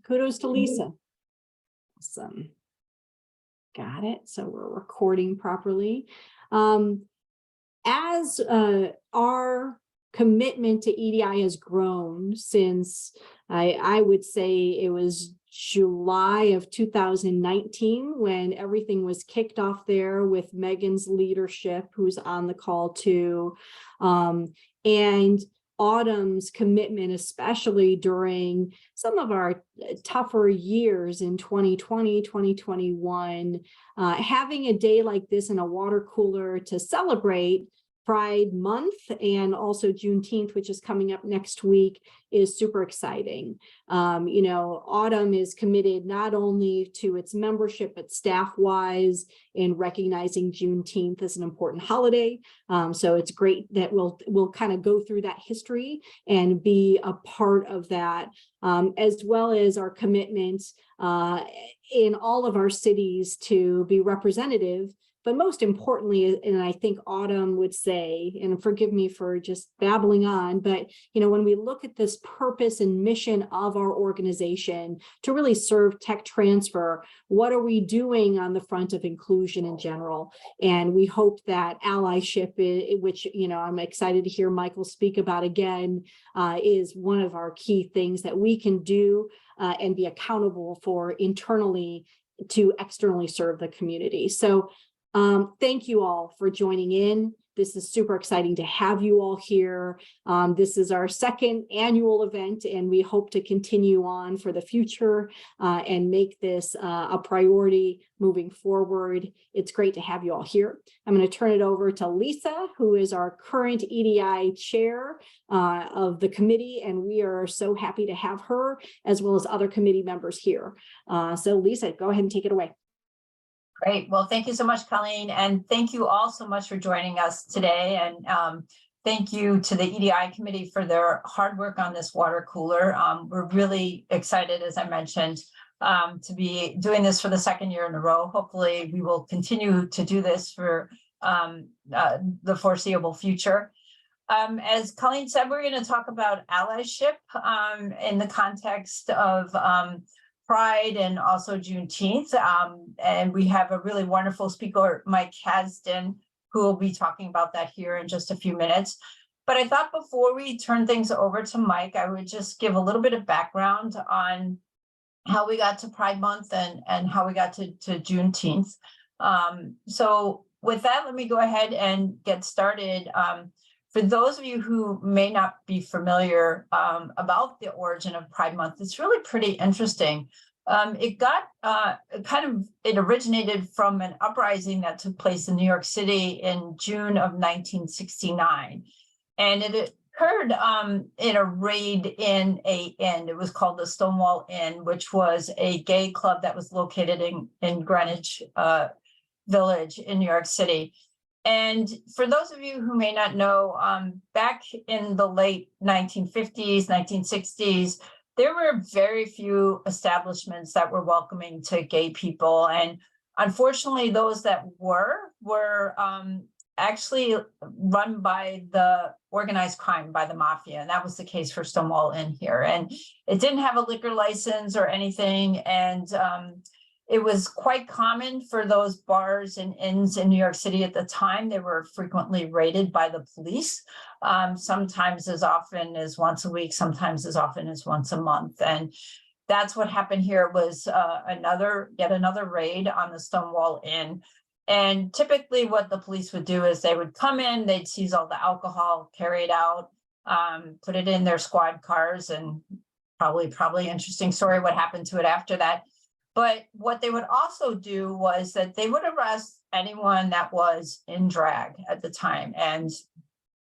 Kudos to Lisa. Awesome. Got it. So we're recording properly. As our commitment to EDI has grown since I would say it was July of 2019 when everything was kicked off there with Megan's leadership, who's on the call too, and Autumn's commitment, especially during some of our tougher years in 2020, 2021, having a day like this in a water cooler to celebrate Pride Month and also Juneteenth, which is coming up next week, is super exciting. You know, Autumn is committed not only to its membership, but staff-wise in recognizing Juneteenth as an important holiday. So it's great that we'll kind of go through that history and be a part of that, as well as our commitment in all of our cities to be representative. But most importantly, and I think Autumn would say, and forgive me for just babbling on, but you know, when we look at this purpose and mission of our organization to really serve tech transfer, what are we doing on the front of inclusion in general? And we hope that allyship, which, you know, I'm excited to hear Michael speak about again, is one of our key things that we can do and be accountable for internally to externally serve the community. So thank you all for joining in. This is super exciting to have you all here. This is our second annual event, and we hope to continue on for the future and make this a priority moving forward. It's great to have you all here. I'm going to turn it over to Lisa, who is our current EDI chair of the committee, and we are so happy to have her as well as other committee members here. So Lisa, go ahead and take it away. Great. Well, thank you so much, Colleen. And thank you all so much for joining us today. And thank you to the EDI committee for their hard work on this water cooler. We're really excited, as I mentioned, to be doing this for the second year in a row. Hopefully, we will continue to do this for the foreseeable future. As Colleen said, we're going to talk about allyship in the context of Pride and also Juneteenth. And we have a really wonderful speaker, Mike Hasden, who will be talking about that here in just a few minutes. But I thought before we turn things over to Mike, I would just give a little bit of background on how we got to Pride Month and how we got to Juneteenth. So with that, let me go ahead and get started. For those of you who may not be familiar about the origin of Pride Month, it's really pretty interesting. It originated from an uprising that took place in New York City in June of 1969. And it occurred in a raid in an inn. It was called the Stonewall Inn, which was a gay club that was located in Greenwich Village in New York City. And for those of you who may not know, back in the late 1950s, 1960s, there were very few establishments that were welcoming to gay people. And unfortunately, those that were actually run by the organized crime, by the mafia. And that was the case for Stonewall Inn here. And it didn't have a liquor license or anything. And it was quite common for those bars and inns in New York City at the time. They were frequently raided by the police, sometimes as often as once a week, sometimes as often as once a month. And that's what happened here was yet another raid on the Stonewall Inn. And typically what the police would do is they would come in, they'd seize all the alcohol, carry it out, put it in their squad cars, and probably interesting story what happened to it after that. But what they would also do was that they would arrest anyone that was in drag at the time. And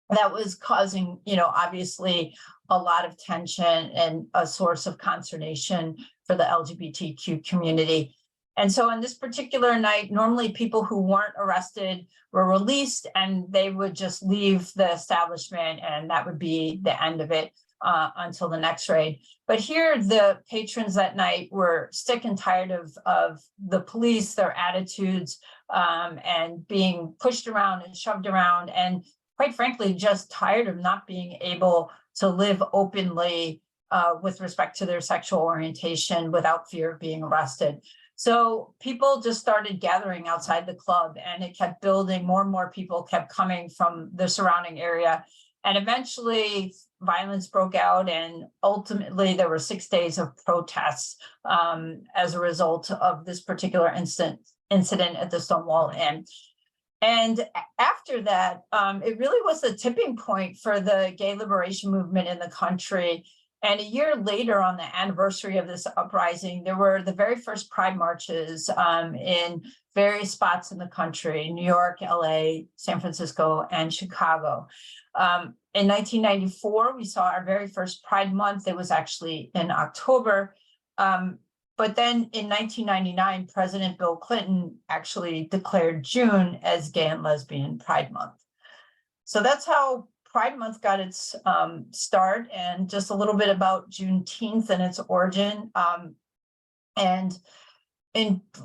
that was causing, obviously a lot of tension and a source of consternation for the LGBTQ community. And so on this particular night, normally people who weren't arrested were released and they would just leave the establishment, and that would be the end of it. Until the next raid. But here, the patrons that night were sick and tired of the police, their attitudes, and being pushed around and shoved around, and quite frankly, just tired of not being able to live openly with respect to their sexual orientation without fear of being arrested. So people just started gathering outside the club, and it kept building. More and more people kept coming from the surrounding area. And eventually violence broke out, and ultimately there were 6 days of protests as a result of this particular incident at the Stonewall Inn. And after that, it really was the tipping point for the gay liberation movement in the country. And a year later, on the anniversary of this uprising, there were the very first Pride marches in various spots in the country: New York, LA, San Francisco, and Chicago. In 1994, we saw our very first Pride Month. It was actually in October. But then in 1999, President Bill Clinton actually declared June as Gay and Lesbian Pride Month. So that's how Pride Month got its start, and just a little bit about Juneteenth and its origin.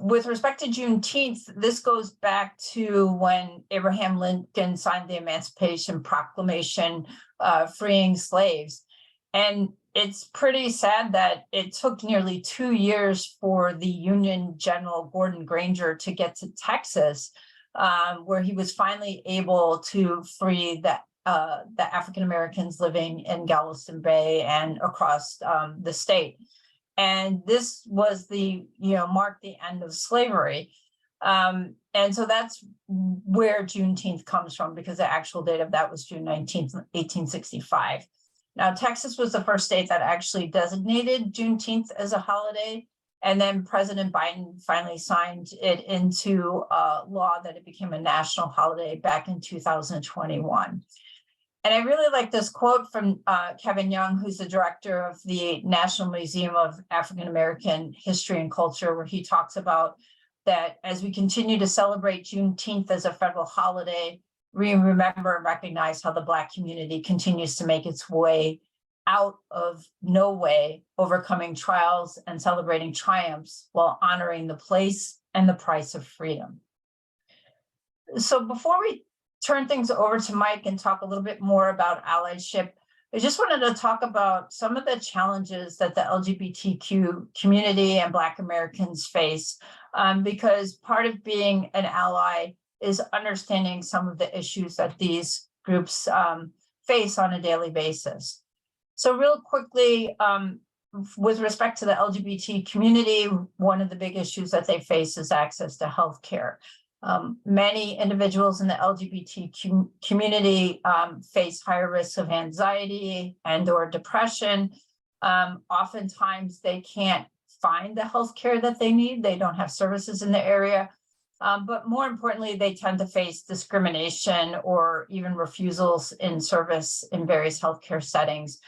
With respect to Juneteenth, this goes back to when Abraham Lincoln signed the Emancipation Proclamation, freeing slaves. And it's pretty sad that it took nearly 2 years for the Union General Gordon Granger to get to Texas, where he was finally able to free the African Americans living in Galveston Bay and across the state. And this was marked the end of slavery. And so that's where Juneteenth comes from, because the actual date of that was June 19th, 1865. Now, Texas was the first state that actually designated Juneteenth as a holiday. And then President Biden finally signed it into law that it became a national holiday back in 2021. And I really like this quote from Kevin Young, who's the director of the National Museum of African American History and Culture, where he talks about that as we continue to celebrate Juneteenth as a federal holiday, we remember and recognize how the Black community continues to make its way out of no way, overcoming trials and celebrating triumphs while honoring the place and the price of freedom. So before we turn things over to Mike and talk a little bit more about allyship, I just wanted to talk about some of the challenges that the LGBTQ community and Black Americans face, because part of being an ally is understanding some of the issues that these groups face on a daily basis. So real quickly, with respect to the LGBT community, one of the big issues that they face is access to healthcare. Many individuals in the LGBT community face higher risks of anxiety and/or depression. Oftentimes, they can't find the healthcare that they need. They don't have services in the area. But more importantly, they tend to face discrimination or even refusals in service in various healthcare settings.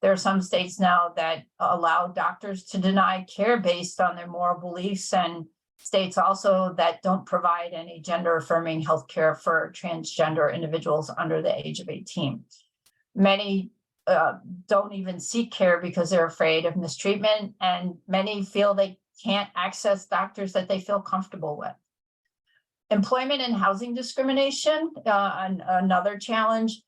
There are some states now that allow doctors to deny care based on their moral beliefs, and states also that don't provide any gender-affirming healthcare for transgender individuals under the age of 18. Many don't even seek care because they're afraid of mistreatment, and many feel they can't access doctors that they feel comfortable with. Employment and housing discrimination, another challenge.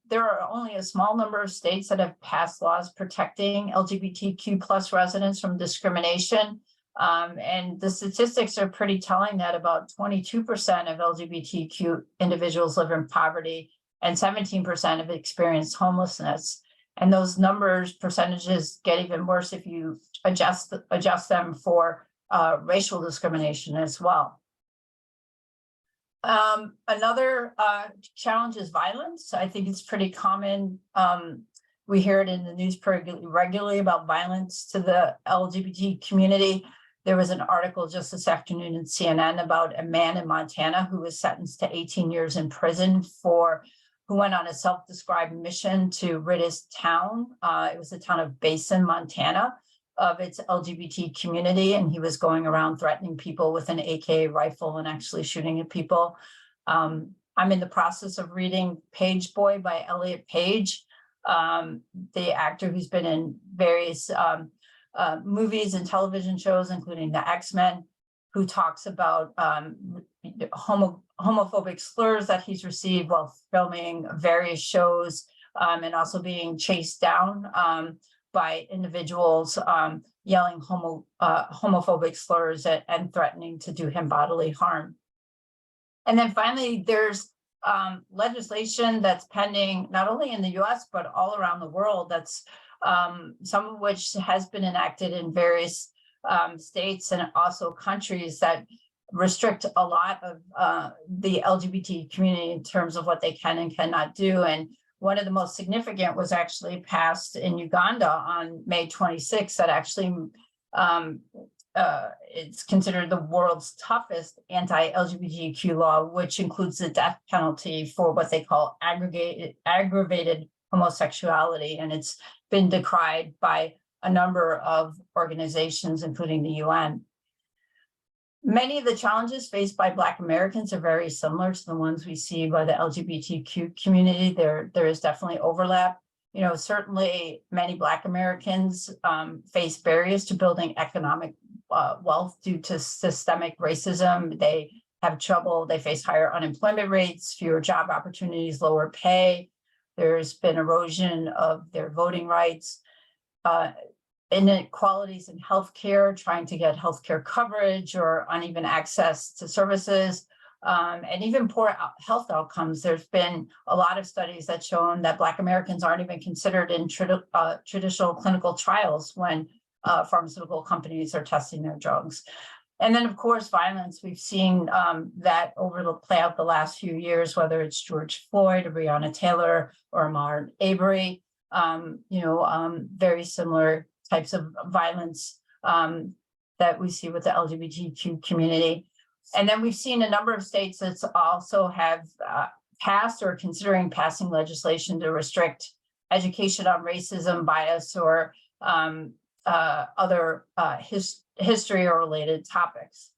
There are only a small number of states that have passed laws protecting LGBTQ plus residents from discrimination. And the statistics are pretty telling that about 22% of LGBTQ individuals live in poverty and 17% have experienced homelessness. And those percentages get even worse if you adjust them for racial discrimination as well. Another challenge is violence. I think it's pretty common. We hear it in the news regularly about violence to the LGBT community. There was an article just this afternoon in CNN about a man in Montana who was sentenced to 18 years in prison who went on a self-described mission to rid his town. It was the town of Basin, Montana, of its LGBT community, and he was going around threatening people with an AK rifle and actually shooting at people. I'm in the process of reading Page Boy by Elliot Page, the actor who's been in various movies and television shows, including the X-Men, who talks about homophobic slurs that he's received while filming various shows and also being chased down. by individuals yelling homophobic slurs and threatening to do him bodily harm. And then finally, there's legislation that's pending not only in the US, but all around the world, that's some of which has been enacted in various states and also countries that restrict a lot of the LGBT community in terms of what they can and cannot do. And one of the most significant was actually passed in Uganda on May 26th, that actually it's considered the world's toughest anti-LGBTQ law, which includes the death penalty for what they call aggravated homosexuality. And it's been decried by a number of organizations, including the UN. Many of the challenges faced by Black Americans are very similar to the ones we see by the LGBTQ community. There is definitely overlap. You know, certainly many Black Americans face barriers to building economic wealth due to systemic racism. They have trouble, they face higher unemployment rates, fewer job opportunities, lower pay. There's been erosion of their voting rights. Inequalities in healthcare, trying to get healthcare coverage, or uneven access to services, and even poor health outcomes. There's been a lot of studies that shown that Black Americans aren't even considered in traditional clinical trials when pharmaceutical companies are testing their drugs. And then, of course, violence. We've seen that play out the last few years, whether it's George Floyd or Breonna Taylor or Ahmaud Arbery, very similar types of violence that we see with the LGBTQ community. And then we've seen a number of states that also have passed or considering passing legislation to restrict education on racism, bias, or other history or related topics.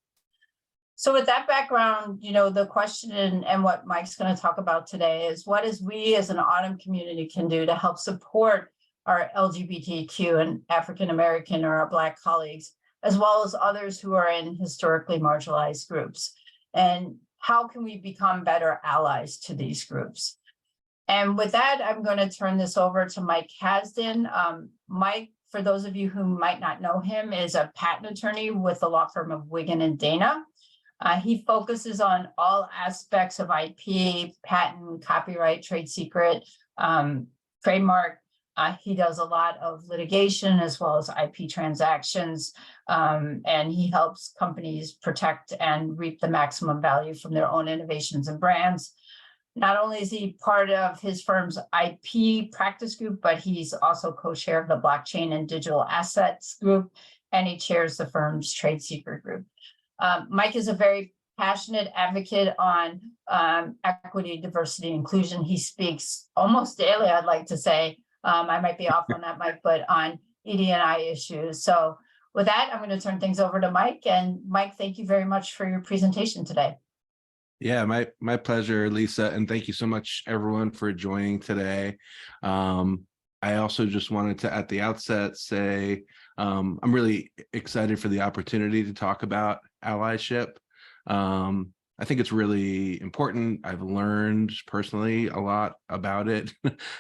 So with that background, the question and what Mike's going to talk about today is what is we as an Autumn community can do to help support our LGBTQ and African American or our Black colleagues, as well as others who are in historically marginalized groups. And how can we become better allies to these groups? And with that, I'm going to turn this over to Mike Hasden. Mike, for those of you who might not know him, is a patent attorney with the law firm of Wiggin and Dana. He focuses on all aspects of IP, patent, copyright, trade secret, trademark. He does a lot of litigation as well as IP transactions, and he helps companies protect and reap the maximum value from their own innovations and brands. Not only is he part of his firm's IP practice group, but he's also co-chair of the Blockchain and Digital Assets group, and he chairs the firm's trade secret group. Mike is a very passionate advocate on equity, diversity, inclusion. He speaks almost daily, I'd like to say. I might be off on that, Mike, but on EDI issues. So with that, I'm going to turn things over to Mike. And Mike, thank you very much for your presentation today. Yeah, my pleasure, Lisa. And thank you so much, everyone, for joining today. I also just wanted to, at the outset, say I'm really excited for the opportunity to talk about allyship. I think it's really important. I've learned personally a lot about it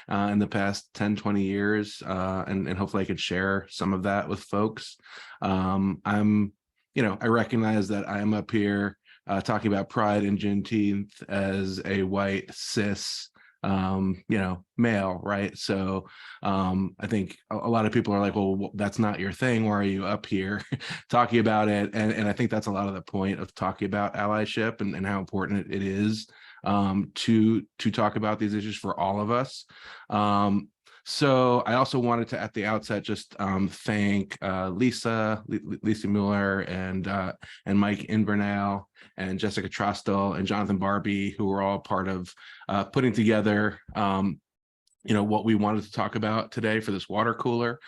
in the past 10, 20 years, and hopefully I could share some of that with folks. I recognize that I am up here talking about Pride and Juneteenth as a white, cis, male, right? So I think a lot of people are like, well, that's not your thing. Why are you up here talking about it? And I think that's a lot of the point of talking about allyship and how important it is to talk about these issues for all of us. So I also wanted to, at the outset, just thank Lisa Mueller and Mike Invernale and Jessica Trostel and Jonathan Barbie, who were all part of putting together, what we wanted to talk about today for this water cooler.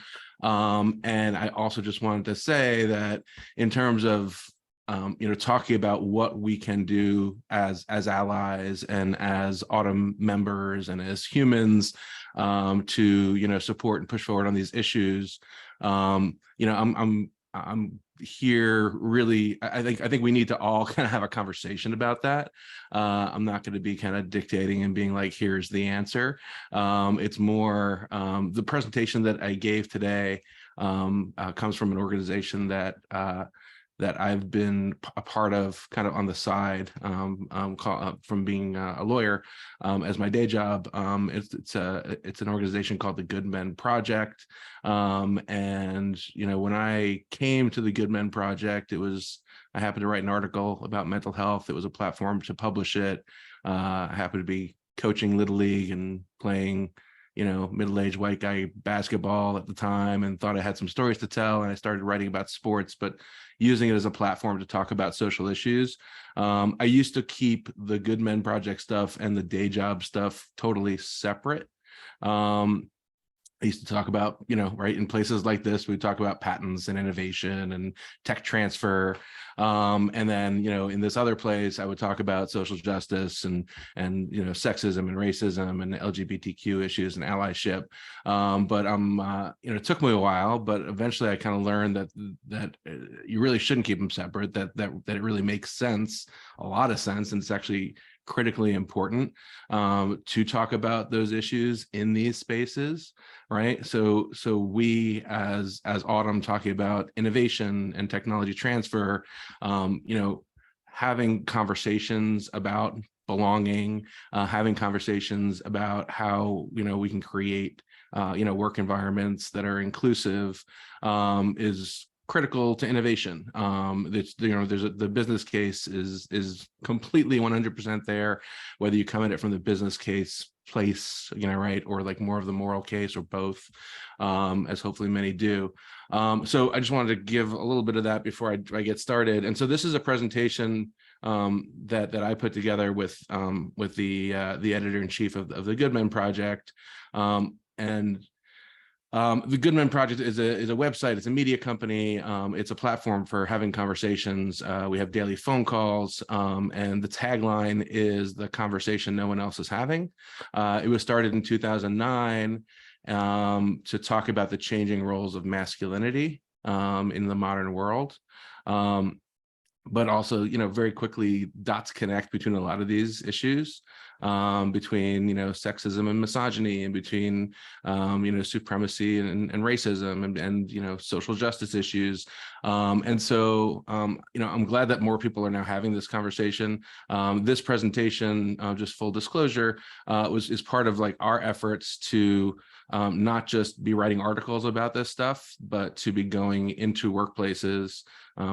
And I also just wanted to say that in terms of talking about what we can do as allies and as Autumn members and as humans to support and push forward on these issues. I'm I'm here really, I think we need to all kind of have a conversation about that. I'm not going to be kind of dictating and being like, here's the answer. It's more the presentation that I gave today comes from an organization that I've been a part of kind of on the side from being a lawyer as my day job. It's an organization called the Good Men Project. And, you know, when I came to the Good Men Project, I happened to write an article about mental health. It was a platform to publish it. I happened to be coaching Little League and playing, you know, middle-aged white guy basketball at the time, and thought I had some stories to tell. And I started writing about sports, but using it as a platform to talk about social issues. I used to keep the Good Men Project stuff and the day job stuff totally separate. I used to talk about, you know, right, in places like this, we talk about patents and innovation and tech transfer. And then, you know, in this other place, I would talk about social justice and you know, sexism and racism and LGBTQ issues and allyship. But you know, it took me a while, but eventually I kind of learned that you really shouldn't keep them separate, that it really makes sense, a lot of sense, and it's actually critically important to talk about those issues in these spaces, right? So we, as Autumn, talking about innovation and technology transfer, you know, having conversations about belonging, having conversations about how, you know, we can create you know, work environments that are inclusive is critical to innovation. It's, you know, the business case is completely 100% there, whether you come at it from the business case place, you know, right, or like more of the moral case, or both, as hopefully many do. So I just wanted to give a little bit of that before I get started. And so this is a presentation that I put together with the editor-in-chief of the Good Men Project. The Good Men Project is a website. It's a media company. It's a platform for having conversations. We have daily phone calls, and the tagline is "the conversation no one else is having." It was started in 2009 to talk about the changing roles of masculinity in the modern world. But also, you know, very quickly dots connect between a lot of these issues, between, you know, sexism and misogyny, and between, you know, supremacy and racism, and, you know, social justice issues. And so, you know, I'm glad that more people are now having this conversation. This presentation, just full disclosure, is part of like our efforts to not just be writing articles about this stuff, but to be going into workplaces.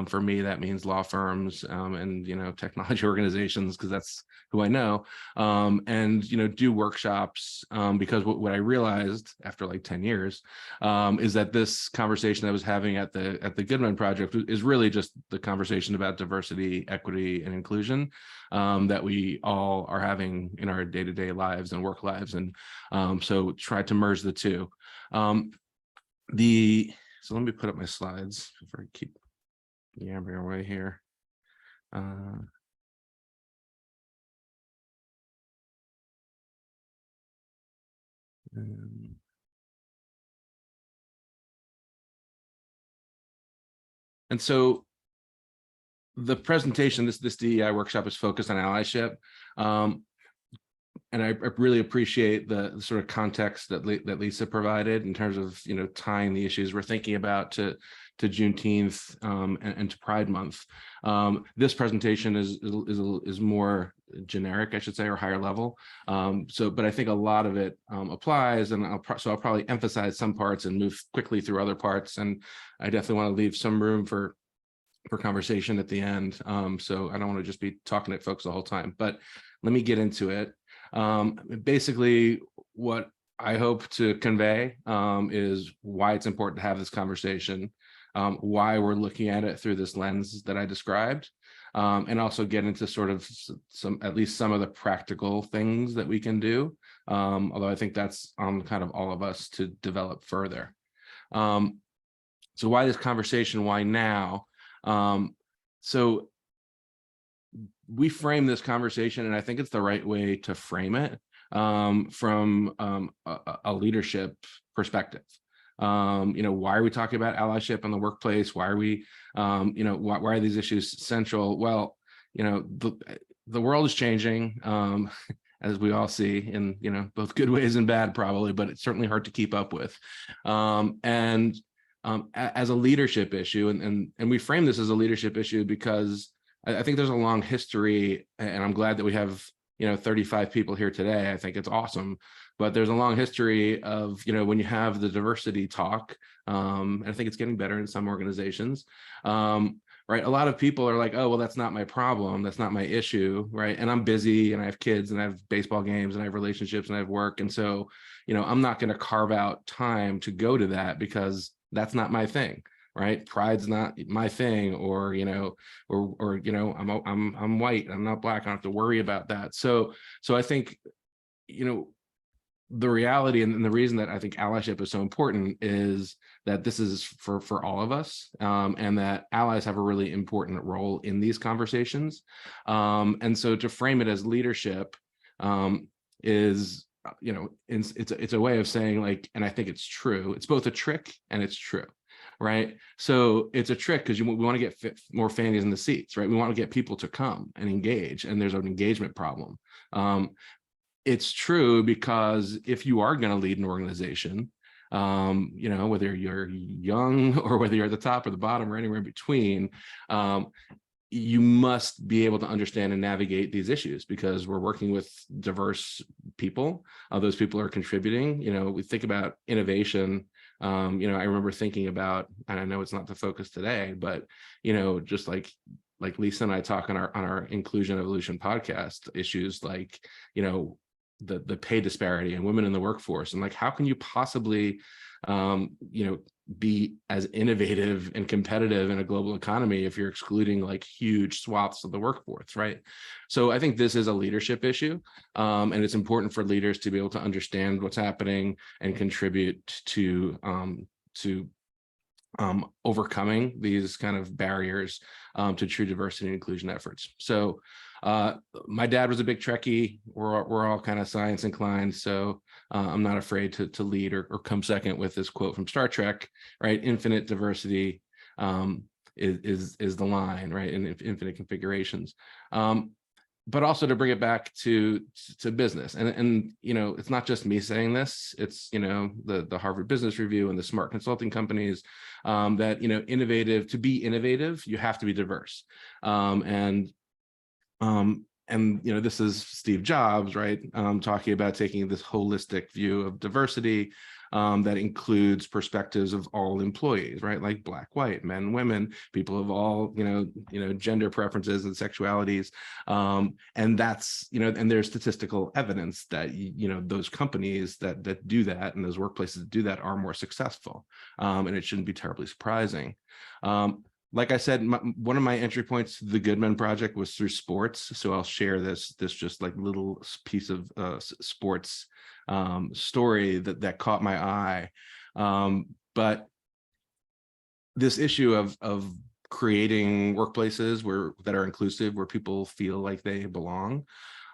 For me, that means law firms and, you know, technology organizations, because that's who I know, and, you know, do workshops, because what I realized after like 10 years is that this conversation I was having at the Good Men Project is really just the conversation about diversity, equity, and inclusion that we all are having in our day-to-day lives and work lives. And so try to merge the two. So let me put up my slides before I keep yammering away here. And so the presentation, this DEI workshop, is focused on allyship. And I really appreciate the sort of context that Lisa provided in terms of, you know, tying the issues we're thinking about to Juneteenth and to Pride Month. This presentation is more generic, I should say, or higher level. But I think a lot of it applies, and I'll probably emphasize some parts and move quickly through other parts. And I definitely want to leave some room for conversation at the end. So I don't want to just be talking at folks the whole time, but let me get into it. Basically, what I hope to convey is why it's important to have this conversation, why we're looking at it through this lens that I described, and also get into sort of at least some of the practical things that we can do, although I think that's on kind of all of us to develop further. So why this conversation? Why now? So we frame this conversation, and I think it's the right way to frame it, from a leadership perspective. Why are we talking about allyship in the workplace? Why are we, why are these issues central? Well, the world is changing, as we all see, in both good ways and bad, probably, but it's certainly hard to keep up with. As a leadership issue, and we frame this as a leadership issue because I think there's a long history, and I'm glad that we have 35 people here today. I think it's awesome, but there's a long history of when you have the diversity talk, and I think it's getting better in some organizations. Right, a lot of people are like, oh, well, that's not my problem, that's not my issue, right? And I'm busy, and I have kids, and I have baseball games, and I have relationships, and I have work, and so I'm not going to carve out time to go to that because that's not my thing, right? Pride's not my thing, or I'm white, I'm not black, I don't have to worry about that. So I think the reality and the reason that I think allyship is so important is that this is for all of us, and that allies have a really important role in these conversations. And so to frame it as leadership is, it's a way of saying, like, and I think it's true. It's both a trick and it's true, right? So it's a trick because we want to get more fannies in the seats, right? We want to get people to come and engage, and there's an engagement problem. It's true because if you are going to lead an organization, whether you're young or whether you're at the top or the bottom or anywhere in between, you must be able to understand and navigate these issues because we're working with diverse people. Those people are contributing. We think about innovation. I remember thinking about, and I know it's not the focus today, but just like Lisa and I talk on our Inclusion Evolution podcast, issues like the pay disparity and women in the workforce, and like how can you possibly be as innovative and competitive in a global economy if you're excluding like huge swaths of the workforce, right? So I think this is a leadership issue, and it's important for leaders to be able to understand what's happening and contribute to overcoming these kind of barriers to true diversity and inclusion efforts. So my dad was a big Trekkie. We're all kind of science inclined, so I'm not afraid to lead or come second with this quote from Star Trek, right? Infinite diversity is the line, right? In infinite configurations. But also to bring it back to business, and it's not just me saying this. It's the Harvard Business Review and the smart consulting companies that to be innovative, you have to be diverse, and this is Steve Jobs, right? Talking about taking this holistic view of diversity that includes perspectives of all employees, right? Like Black, white, men, women, people of all, gender preferences and sexualities. And that's, and there's statistical evidence that, those companies that do that and those workplaces that do that are more successful. And it shouldn't be terribly surprising. Like I said, one of my entry points to the Goodman Project was through sports. So I'll share this just like little piece of sports story that caught my eye. But this issue of creating workplaces that are inclusive, where people feel like they belong,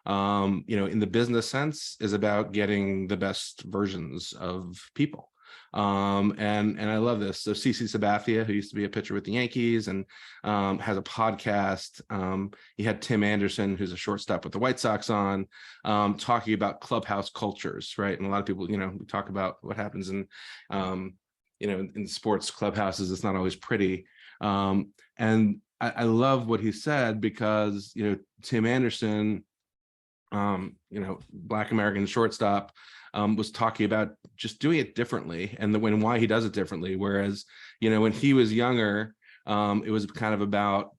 in the business sense, is about getting the best versions of people. And I love this. So CC Sabathia, who used to be a pitcher with the Yankees and has a podcast. He had Tim Anderson, who's a shortstop with the White Sox, on talking about clubhouse cultures, right? And a lot of people, we talk about what happens in sports clubhouses. It's not always pretty. And I love what he said because, Tim Anderson, Black American shortstop, was talking about just doing it differently and why he does it differently. Whereas, when he was younger, it was kind of about,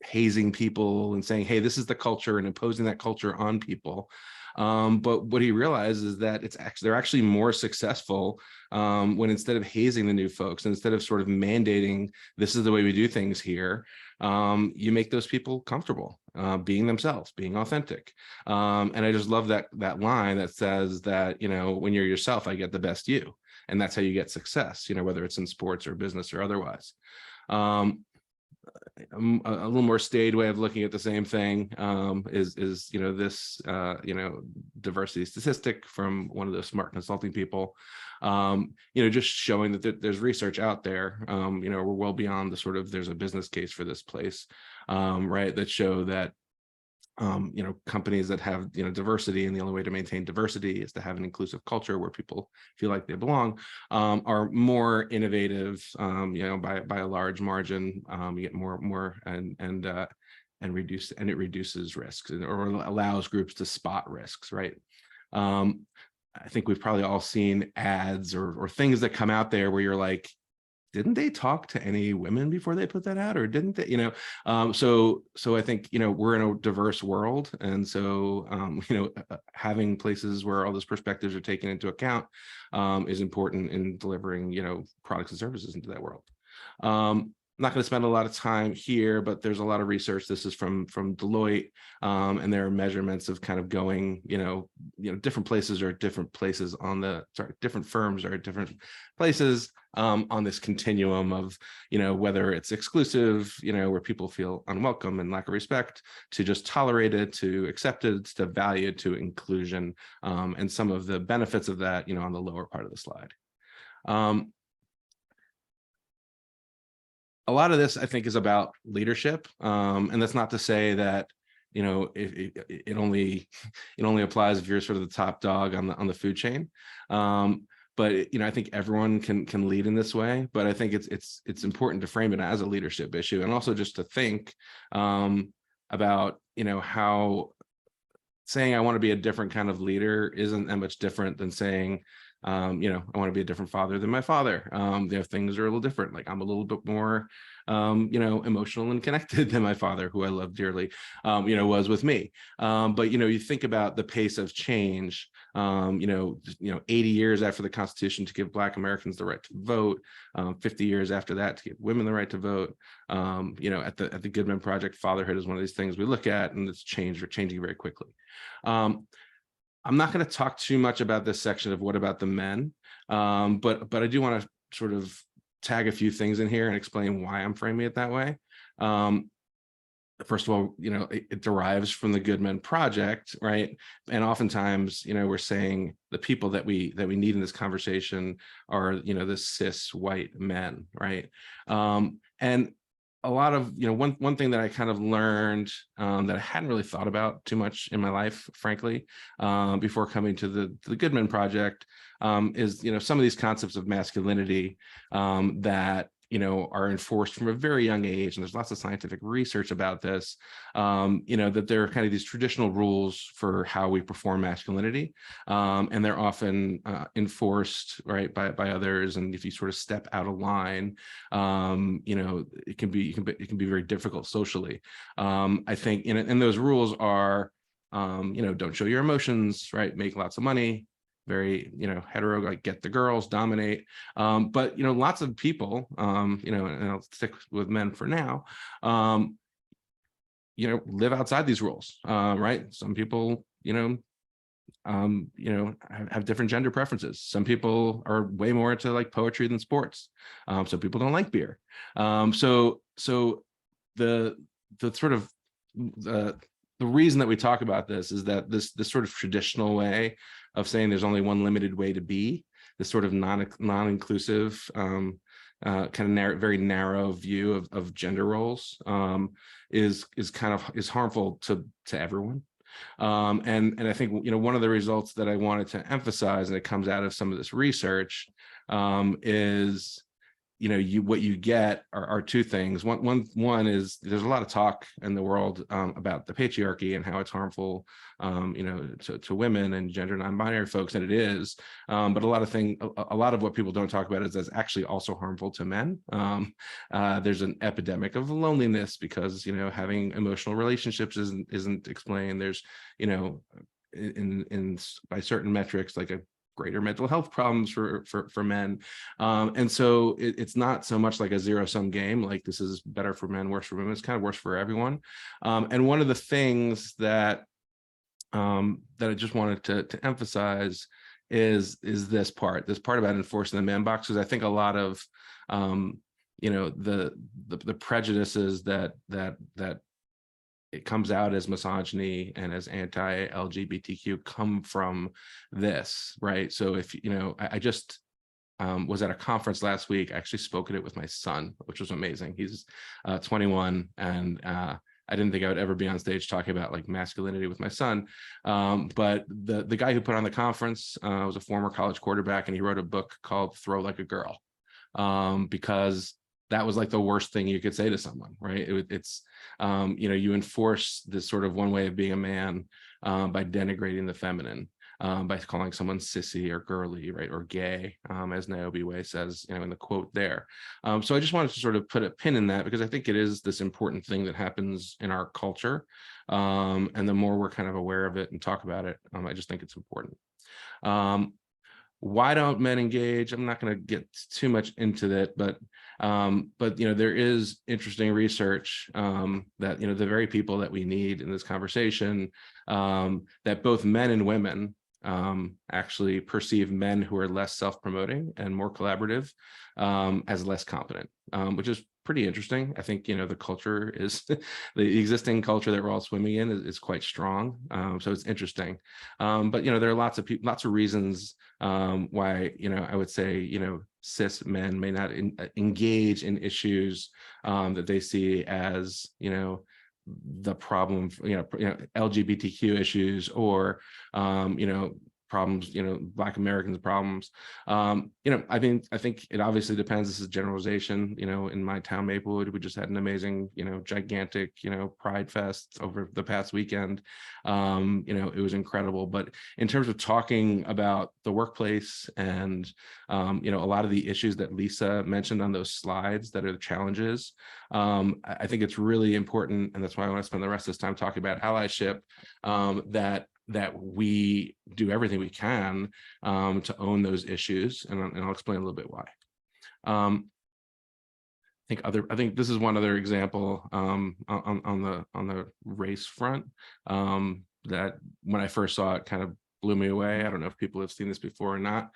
hazing people and saying, hey, this is the culture, and imposing that culture on people. But what he realized is that they're actually more successful when, instead of hazing the new folks, instead of sort of mandating this is the way we do things here, you make those people comfortable being themselves, being authentic. And I just love that line that says that, when you're yourself, I get the best you. And that's how you get success, whether it's in sports or business or otherwise. a little more staid way of looking at the same thing is this diversity statistic from one of the smart consulting people, just showing that there's research out there. We're well beyond the sort of there's a business case for this place, right, that show that companies that have diversity, and the only way to maintain diversity is to have an inclusive culture where people feel like they belong, are more innovative, by a large margin. You get more and it reduces risks, or allows groups to spot risks, right? I think we've probably all seen ads or things that come out there where you're like, didn't they talk to any women before they put that out, or didn't they, so I think, we're in a diverse world. And so, having places where all those perspectives are taken into account is important in delivering, products and services into that world. I'm not going to spend a lot of time here, but there's a lot of research. This is from Deloitte, and there are measurements of kind of going, different places are at different places different firms are at different places on this continuum of, whether it's exclusive, where people feel unwelcome and lack of respect, to just tolerated, to accepted, to valued, to inclusion, and some of the benefits of that, on the lower part of the slide. A lot of this, I think, is about leadership, and that's not to say that it only applies if you're sort of the top dog on the food chain. But I think everyone can lead in this way. But I think it's important to frame it as a leadership issue, and also just to think about how saying I want to be a different kind of leader isn't that much different than saying, I want to be a different father than my father. Things are a little different. Like, I'm a little bit more, emotional and connected than my father, who I love dearly, was with me. But, you think about the pace of change, 80 years after the Constitution to give Black Americans the right to vote, 50 years after that to give women the right to vote. At the Goodman Project, fatherhood is one of these things we look at, and it's changing very quickly. I'm not going to talk too much about this section of what about the men, but I do want to sort of tag a few things in here and explain why I'm framing it that way. First of all, it derives from the Goodman Project, right? And oftentimes, we're saying the people that we need in this conversation are, the cis white men, right? And a lot of, one thing that I kind of learned that I hadn't really thought about too much in my life, frankly, before coming to the Goodman Project, is, some of these concepts of masculinity that, are enforced from a very young age. And there's lots of scientific research about this, that there are kind of these traditional rules for how we perform masculinity. And they're often enforced, right, by others. And if you sort of step out of line, it can be very difficult socially. I think, and those rules are, don't show your emotions, right? Make lots of money. Very, hetero, like get the girls, dominate. But, lots of people, and I'll stick with men for now, live outside these rules, right? Some people, have different gender preferences. Some people are way more into like poetry than sports. Some people don't like beer. So the sort of the reason that we talk about this is that this sort of traditional way of saying there's only one limited way to be, this sort of non-inclusive, kind of very narrow view of gender roles, is harmful to everyone. And I think, one of the results that I wanted to emphasize, and it comes out of some of this research, is, what you get are two things. One is there's a lot of talk in the world about the patriarchy and how it's harmful, to women and gender non-binary folks, and it is. But a lot of what people don't talk about is that's actually also harmful to men. There's an epidemic of loneliness because having emotional relationships isn't explained. There's in by certain metrics like a greater mental health problems for men. And so it's not so much like a zero-sum game, like this is better for men, worse for women. It's kind of worse for everyone. And one of the things that I just wanted to emphasize is this part about enforcing the man box, because I think a lot of the the prejudices that it comes out as misogyny and as anti-LGBTQ come from this, right? So if, you know, I just was at a conference last week. I actually spoke at it with my son, which was amazing. He's 21, and I didn't think I would ever be on stage talking about like masculinity with my son. But the guy who put on the conference was a former college quarterback, and he wrote a book called Throw Like a Girl, because that was like the worst thing you could say to someone, right? It's you know, you enforce this sort of one way of being a man by denigrating the feminine, by calling someone sissy or girly, right, or gay, as Niobe Way says, you know, in the quote there. So I just wanted to sort of put a pin in that, because I think it is this important thing that happens in our culture, and the more we're kind of aware of it and talk about it, I just think it's important. Why don't men engage? I'm not going to get too much into that, but you know, there is interesting research that, you know, the very people that we need in this conversation, that both men and women actually perceive men who are less self-promoting and more collaborative as less competent, which is pretty interesting. I think, you know, the culture is the existing culture that we're all swimming in is quite strong. So it's interesting. But, you know, there are lots of reasons why, you know, I would say, you know, cis men may not engage in issues that they see as, you know, the problem, you know, LGBTQ issues, or, you know, problems, you know, Black Americans problems. You know, I think it obviously depends. This is generalization. You know, in my town, Maplewood, we just had an amazing, you know, gigantic, you know, Pride Fest over the past weekend. You know, it was incredible. But in terms of talking about the workplace and, you know, a lot of the issues that Lisa mentioned on those slides that are the challenges, I think it's really important, and that's why I want to spend the rest of this time talking about allyship, that we do everything we can to own those issues, and I'll explain a little bit why. I think this is one other example on the race front that when I first saw it kind of blew me away. I don't know if people have seen this before or not.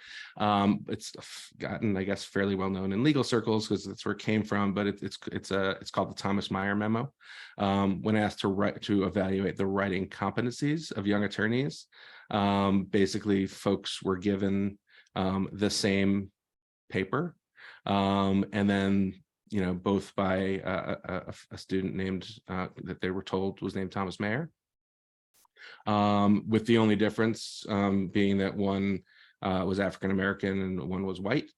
It's gotten, I guess, fairly well known in legal circles because that's where it came from. But it's called the Thomas Meyer memo. When asked to evaluate the writing competencies of young attorneys, basically folks were given the same paper, and then, you know, both by a student named that they were told was named Thomas Meyer. With the only difference being that one was African American and one was white,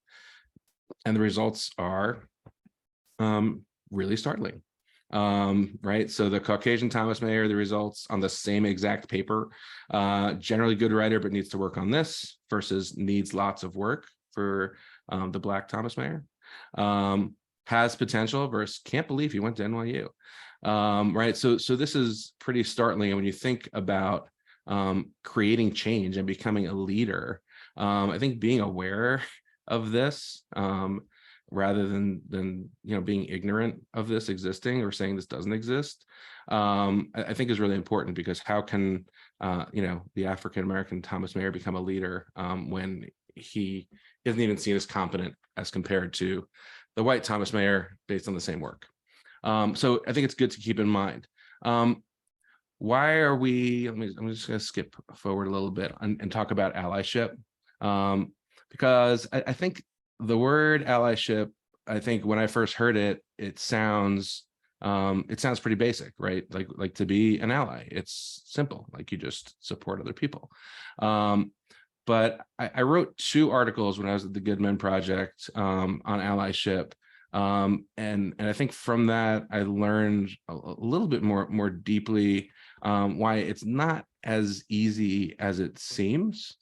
and the results are really startling. Right, so the Caucasian Thomas Meyer, the results on the same exact paper, generally good writer but needs to work on this, versus needs lots of work for the Black Thomas Meyer. Has potential versus can't believe he went to NYU. Right, so this is pretty startling. And when you think about creating change and becoming a leader, I think being aware of this, rather than you know, being ignorant of this existing or saying this doesn't exist, I think is really important, because how can you know, the African American Thomas Meyer become a leader when he isn't even seen as competent as compared to the white Thomas Meyer based on the same work? So I think it's good to keep in mind. Why are we, I'm just going to skip forward a little bit and talk about allyship, because I think the word allyship, I think when I first heard it, it sounds pretty basic, right? Like to be an ally, it's simple, like you just support other people. But I wrote 2 articles when I was at the Good Men Project on allyship. And I think from that, I learned a little bit more deeply why it's not as easy as it seems,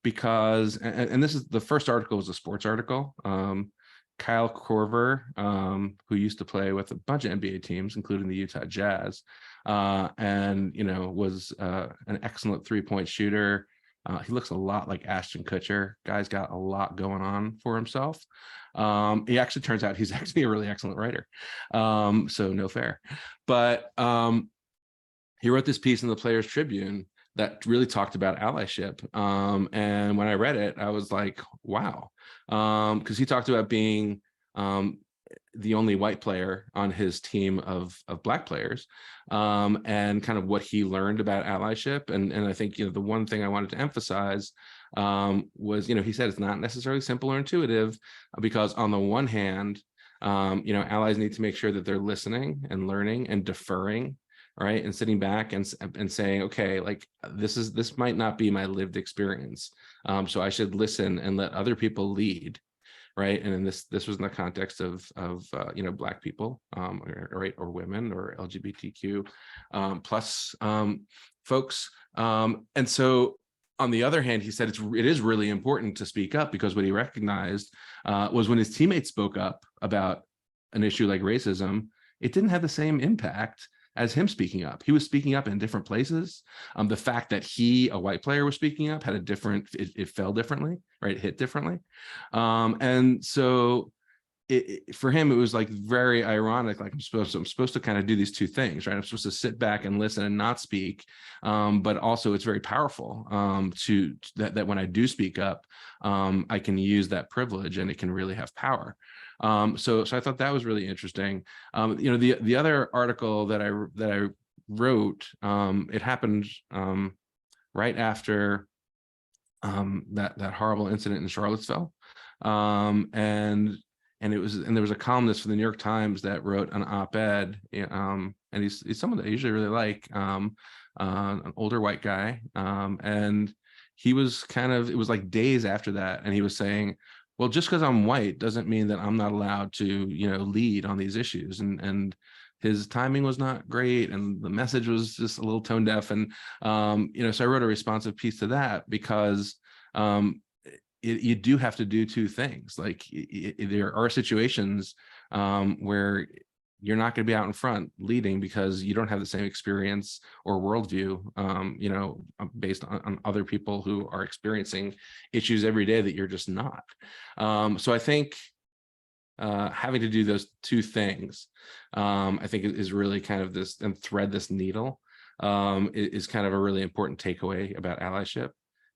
because, and this is the first article was a sports article. Kyle Korver, who used to play with a bunch of NBA teams, including the Utah Jazz, and, you know, was an excellent 3-point shooter. He looks a lot like Ashton Kutcher. Guy's got a lot going on for himself. He actually turns out he's actually a really excellent writer. So no fair. But he wrote this piece in the Players Tribune that really talked about allyship. And when I read it, I was like, wow. Because he talked about being, the only white player on his team of Black players, and kind of what he learned about allyship. And I think, the one thing I wanted to emphasize was, he said it's not necessarily simple or intuitive, because on the one hand, allies need to make sure that they're listening and learning and deferring, right, and sitting back and saying, okay, like this might not be my lived experience, so I should listen and let other people lead, right? And in this was in the context of Black people, or women, or LGBTQ plus folks, and so on the other hand, he said it is really important to speak up, because what he recognized was when his teammates spoke up about an issue like racism, it didn't have the same impact as him speaking up. He was speaking up in different places. The fact that a white player, was speaking up had a different, it fell differently, right? It hit differently. And so for him, it was like very ironic. Like I'm supposed to kind of do these two things, right? I'm supposed to sit back and listen and not speak. But also it's very powerful to that when I do speak up, I can use that privilege and it can really have power. So I thought that was really interesting. The other article that I wrote, it happened right after that horrible incident in Charlottesville, and there was a columnist for the New York Times that wrote an op-ed, and he's someone that I usually really like, an older white guy, and he was it was like days after that, and he was saying, well, just because I'm white doesn't mean that I'm not allowed to, lead on these issues. And his timing was not great, and the message was just a little tone deaf. And, so I wrote a responsive piece to that, because you do have to do two things. Like there are situations where you're not going to be out in front leading because you don't have the same experience or worldview, based on other people who are experiencing issues every day that you're just not. So I think having to do those two things, I think is really kind of this, and thread this needle, is kind of a really important takeaway about allyship.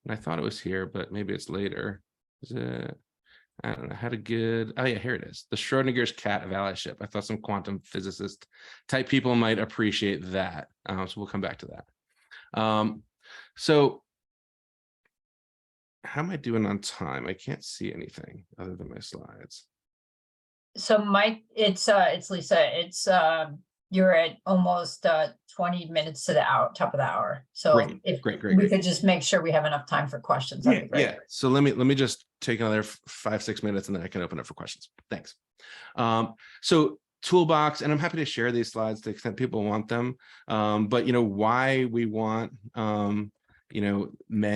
And I thought it was here, but maybe it's later. Is it? I don't know. Oh yeah, here it is. The Schrodinger's cat of allyship. I thought some quantum physicist type people might appreciate that. So we'll come back to that. So how am I doing on time? I can't see anything other than my slides. So Mike, it's Lisa. It's you're at almost 20 minutes to the top of the hour. So Great. if Great. we could just make sure we have enough time for questions, that'd be great. Yeah. So let me just take another 5-6 minutes, and then I can open up for questions. Thanks. So toolbox, and I'm happy to share these slides to the extent people want them. But why we want men